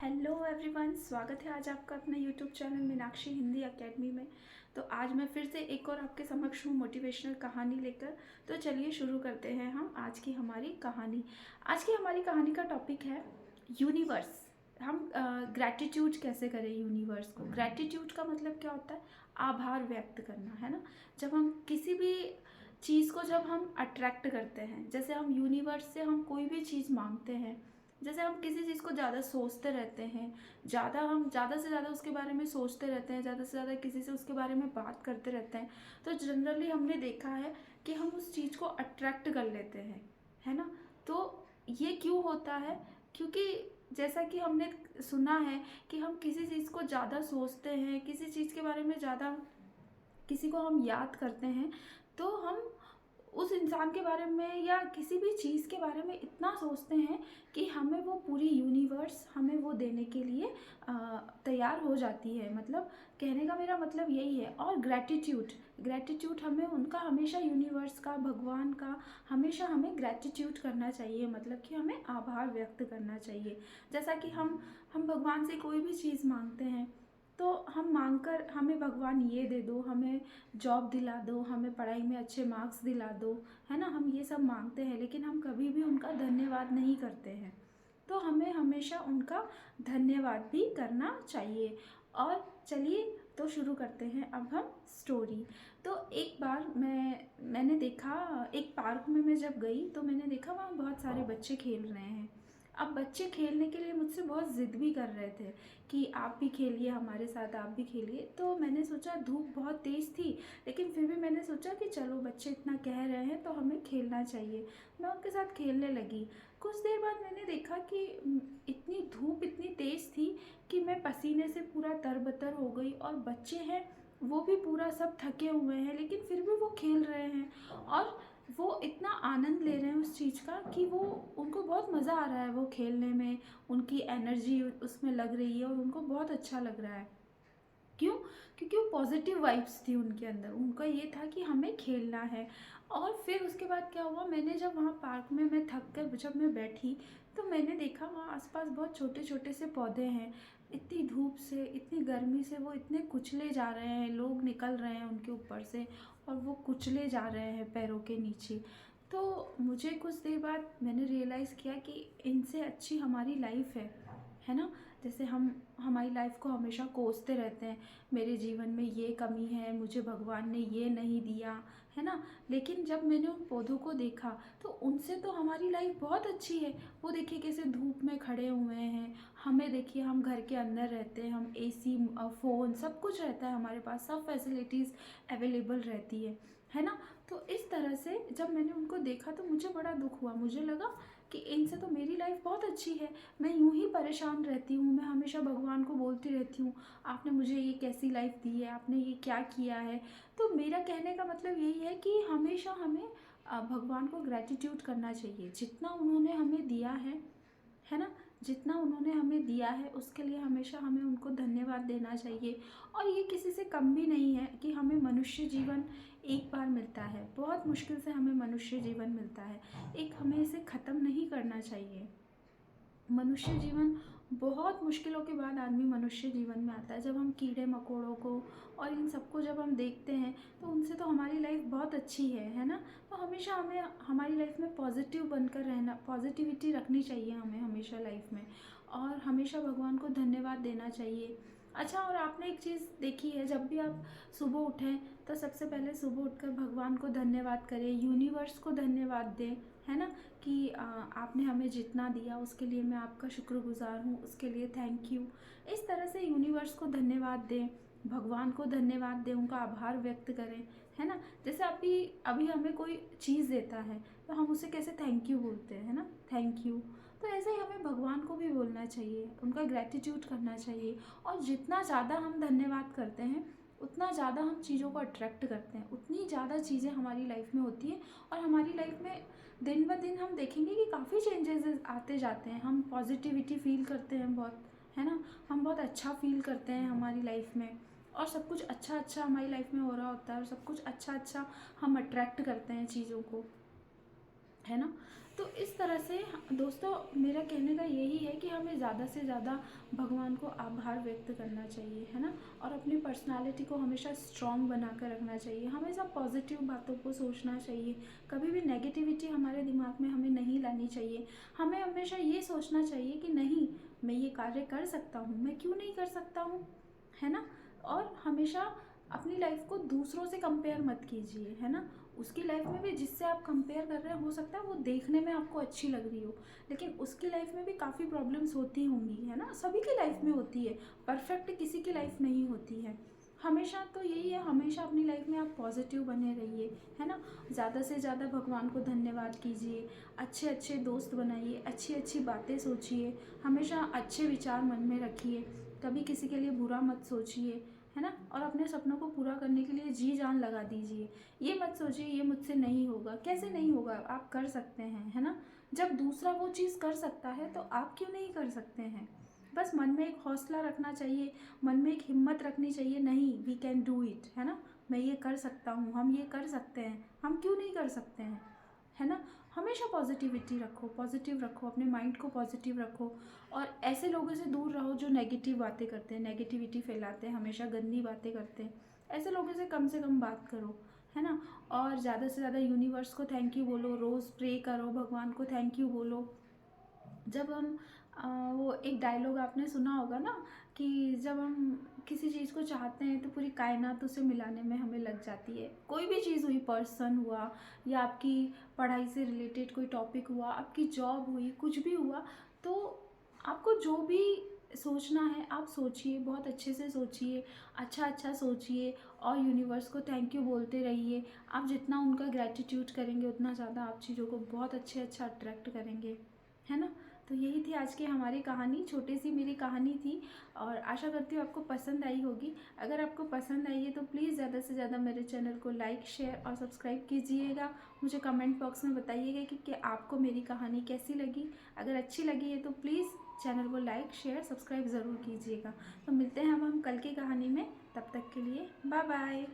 Hello everyone, स्वागत है आज आपका अपने YouTube channel Meenakshi Hindi academy में। तो आज मैं फिर से एक और आपके समक्ष हूँ मोटिवेशनल कहानी लेकर। तो चलिए शुरू करते हैं हम आज की हमारी कहानी। आज की हमारी कहानी का टॉपिक है यूनिवर्स। हम ग्रैटिट्यूड कैसे करें यूनिवर्स को। ग्रैटिट्यूड का मतलब क्या होता है? आभार व्यक्त करना, है ना। जब हम किसी भी चीज़ को जब हम अट्रैक्ट करते हैं, जैसे हम यूनिवर्स से हम कोई भी चीज़ मांगते हैं, जैसे हम किसी चीज़ को ज़्यादा सोचते रहते हैं, हम ज़्यादा से ज़्यादा उसके बारे में सोचते रहते हैं, ज़्यादा से ज़्यादा किसी से उसके बारे में बात करते रहते हैं, तो जनरली हमने देखा है कि हम उस चीज़ को अट्रैक्ट कर लेते हैं, है ना। तो ये क्यों होता है? क्योंकि जैसा कि हमने सुना है कि हम किसी चीज़ को ज़्यादा सोचते हैं, किसी चीज़ के बारे में ज़्यादा किसी को हम याद करते हैं, तो हम उस इंसान के बारे में या किसी भी चीज़ के बारे में इतना सोचते हैं कि हमें वो पूरी यूनिवर्स हमें वो देने के लिए तैयार हो जाती है। मतलब कहने का मेरा मतलब यही है। और ग्रैटिट्यूड ग्रैटिट्यूड हमें उनका हमेशा यूनिवर्स का, भगवान का हमेशा हमें ग्रैटिट्यूड करना चाहिए। मतलब कि हमें आभार व्यक्त करना चाहिए। जैसा कि हम भगवान से कोई भी चीज़ मांगते हैं, तो हम मांगकर हमें भगवान ये दे दो, हमें जॉब दिला दो, हमें पढ़ाई में अच्छे मार्क्स दिला दो, है ना। हम ये सब मांगते हैं, लेकिन हम कभी भी उनका धन्यवाद नहीं करते हैं। तो हमें हमेशा उनका धन्यवाद भी करना चाहिए। और चलिए तो शुरू करते हैं अब हम स्टोरी। तो एक बार मैंने देखा, एक पार्क में मैं जब गई तो मैंने देखा वहाँ बहुत सारे बच्चे खेल रहे हैं। अब बच्चे खेलने के लिए मुझसे बहुत ज़िद भी कर रहे थे कि आप भी खेलिए हमारे साथ, आप भी खेलिए। तो मैंने सोचा, धूप बहुत तेज़ थी, लेकिन फिर भी मैंने सोचा कि चलो बच्चे इतना कह रहे हैं तो हमें खेलना चाहिए। मैं उनके साथ खेलने लगी। कुछ देर बाद मैंने देखा कि इतनी धूप इतनी तेज़ थी कि मैं पसीने से पूरा तरबतर हो गई, और बच्चे हैं वो भी पूरा सब थके हुए हैं, लेकिन फिर भी वो खेल रहे हैं और वो इतना आनंद ले रहे हैं उस चीज़ का कि वो उनको बहुत मज़ा आ रहा है वो खेलने में। उनकी एनर्जी उसमें लग रही है और उनको बहुत अच्छा लग रहा है। क्यों? क्योंकि वो पॉजिटिव वाइब्स थी उनके अंदर। उनका ये था कि हमें खेलना है। और फिर उसके बाद क्या हुआ, मैंने जब वहाँ पार्क में मैं थक कर जब मैं बैठी, तो मैंने देखा वहाँ आसपास बहुत छोटे छोटे से पौधे हैं। इतनी धूप से, इतनी गर्मी से वो इतने कुचले जा रहे हैं, लोग निकल रहे हैं उनके ऊपर से और वो कुचले जा रहे हैं पैरों के नीचे। तो मुझे कुछ देर बाद मैंने रियलाइज़ किया कि इनसे अच्छी हमारी लाइफ है ना। जैसे हम हमारी लाइफ को हमेशा कोसते रहते हैं, मेरे जीवन में ये कमी है, मुझे भगवान ने ये नहीं दिया, है ना। लेकिन जब मैंने उन पौधों को देखा तो उनसे तो हमारी लाइफ बहुत अच्छी है। वो देखिए कैसे धूप में खड़े हुए हैं, हमें देखिए हम घर के अंदर रहते हैं, हम एसी, फ़ोन सब कुछ रहता है हमारे पास, सब फैसिलिटीज़ अवेलेबल रहती है ना। तो इस तरह से जब मैंने उनको देखा तो मुझे बड़ा दुख हुआ। मुझे लगा कि इनसे तो मेरी लाइफ बहुत अच्छी है, मैं यूं ही परेशान रहती हूँ, मैं हमेशा भगवान को बोलती रहती हूँ आपने मुझे ये कैसी लाइफ दी है, आपने ये क्या किया है। तो मेरा कहने का मतलब यही है कि हमेशा हमें भगवान को ग्रैटिट्यूड करना चाहिए। जितना उन्होंने हमें दिया है ना, जितना उन्होंने हमें दिया है उसके लिए हमेशा हमें उनको धन्यवाद देना चाहिए। और ये किसी से कम भी नहीं है कि हमें मनुष्य जीवन एक बार मिलता है, बहुत मुश्किल से हमें मनुष्य जीवन मिलता है, एक हमें इसे ख़त्म नहीं करना चाहिए। मनुष्य जीवन बहुत मुश्किलों के बाद आदमी मनुष्य जीवन में आता है। जब हम कीड़े मकोड़ों को और इन सबको जब हम देखते हैं तो उनसे तो हमारी लाइफ बहुत अच्छी है ना। तो हमेशा हमें हमारी लाइफ में पॉजिटिव बनकर रहना, पॉजिटिविटी रखनी चाहिए हमें हमेशा लाइफ में, और हमेशा भगवान को धन्यवाद देना चाहिए। अच्छा, और आपने एक चीज़ देखी है, जब भी आप सुबह उठें तो सबसे पहले सुबह उठकर भगवान को धन्यवाद करें, यूनिवर्स को धन्यवाद दें, है ना। कि आपने हमें जितना दिया उसके लिए मैं आपका शुक्रगुजार हूँ, उसके लिए थैंक यू। इस तरह से यूनिवर्स को धन्यवाद दें, भगवान को धन्यवाद दें, उनका आभार व्यक्त करें, है ना। जैसे अभी अभी हमें कोई चीज़ देता है तो हम उसे कैसे थैंक यू बोलते हैं, है ना, थैंक यू। तो ऐसे ही हमें भगवान को भी बोलना चाहिए, उनका ग्रैटिट्यूड करना चाहिए। और जितना ज़्यादा हम धन्यवाद करते हैं उतना ज़्यादा हम चीज़ों को अट्रैक्ट करते हैं, उतनी ज़्यादा चीज़ें हमारी लाइफ में होती हैं। और हमारी लाइफ में दिन ब दिन हम देखेंगे कि काफ़ी चेंजेस आते जाते हैं। हम पॉजिटिविटी फील करते हैं बहुत, है ना। हम बहुत अच्छा फील करते हैं हमारी लाइफ में, और सब कुछ अच्छा अच्छा हमारी लाइफ में हो रहा होता है, और सब कुछ अच्छा अच्छा हम अट्रैक्ट करते हैं चीज़ों को, है ना। तो इस तरह से दोस्तों मेरा कहने का यही है कि हमें ज़्यादा से ज़्यादा भगवान को आभार व्यक्त करना चाहिए, है ना। और अपनी पर्सनालिटी को हमेशा स्ट्रॉन्ग बना कर रखना चाहिए, हमेशा पॉजिटिव बातों को सोचना चाहिए, कभी भी नेगेटिविटी हमारे दिमाग में हमें नहीं लानी चाहिए। हमें हमेशा ये सोचना चाहिए कि नहीं, मैं ये कार्य कर सकता हूँ, मैं क्यों नहीं कर सकता हूँ, है ना। और हमेशा अपनी लाइफ को दूसरों से कंपेयर मत कीजिए, है ना। उसकी लाइफ में भी जिससे आप कंपेयर कर रहे हैं, हो सकता है वो देखने में आपको अच्छी लग रही हो, लेकिन उसकी लाइफ में भी काफ़ी प्रॉब्लम्स होती होंगी, है ना। सभी की लाइफ में होती है, परफेक्ट किसी की लाइफ नहीं होती है। हमेशा तो यही है, हमेशा अपनी लाइफ में आप पॉजिटिव बने रहिए, है ना। ज़्यादा से ज़्यादा भगवान को धन्यवाद कीजिए, अच्छे अच्छे दोस्त बनाइए, अच्छी अच्छी बातें सोचिए, हमेशा अच्छे विचार मन में रखिए, कभी किसी के लिए बुरा मत सोचिए, है ना। और अपने सपनों को पूरा करने के लिए जी जान लगा दीजिए। ये मत सोचिए ये मुझसे नहीं होगा, कैसे नहीं होगा, आप कर सकते हैं, है ना। जब दूसरा वो चीज़ कर सकता है तो आप क्यों नहीं कर सकते हैं। बस मन में एक हौसला रखना चाहिए, मन में एक हिम्मत रखनी चाहिए, नहीं वी कैन डू इट, है ना। मैं ये कर सकता हूँ, हम ये कर सकते हैं, हम क्यों नहीं कर सकते हैं, है ना। हमेशा पॉजिटिविटी रखो, पॉजिटिव रखो, अपने माइंड को पॉजिटिव रखो। और ऐसे लोगों से दूर रहो जो नेगेटिव बातें करते हैं, नेगेटिविटी फैलाते हैं, हमेशा गंदी बातें करते हैं। ऐसे लोगों से कम बात करो, है ना। और ज़्यादा से ज़्यादा यूनिवर्स को थैंक यू बोलो, रोज़ प्रे करो, भगवान को थैंक यू बोलो। जब हम वो एक डायलॉग आपने सुना होगा ना, कि जब हम किसी चीज़ को चाहते हैं तो पूरी कायनात उसे मिलाने में हमें लग जाती है। कोई भी चीज़ हुई, पर्सन हुआ या आपकी पढ़ाई से रिलेटेड कोई टॉपिक हुआ, आपकी जॉब हुई, कुछ भी हुआ, तो आपको जो भी सोचना है आप सोचिए, बहुत अच्छे से सोचिए, अच्छा अच्छा सोचिए, और यूनिवर्स को थैंक यू बोलते रहिए। आप जितना उनका ग्रैटिट्यूड करेंगे उतना ज़्यादा आप चीज़ों को बहुत अच्छा अट्रैक्ट करेंगे, है ना। तो यही थी आज की हमारी कहानी, छोटी सी मेरी कहानी थी, और आशा करती हूँ आपको पसंद आई होगी। अगर आपको पसंद आई है तो प्लीज़ ज़्यादा से ज़्यादा मेरे चैनल को लाइक, शेयर और सब्सक्राइब कीजिएगा। मुझे कमेंट बॉक्स में बताइएगा कि आपको मेरी कहानी कैसी लगी। अगर अच्छी लगी है तो प्लीज़ चैनल को लाइक, शेयर, सब्सक्राइब ज़रूर कीजिएगा। तो मिलते हैं हम कल की कहानी में, तब तक के लिए बाय बाय।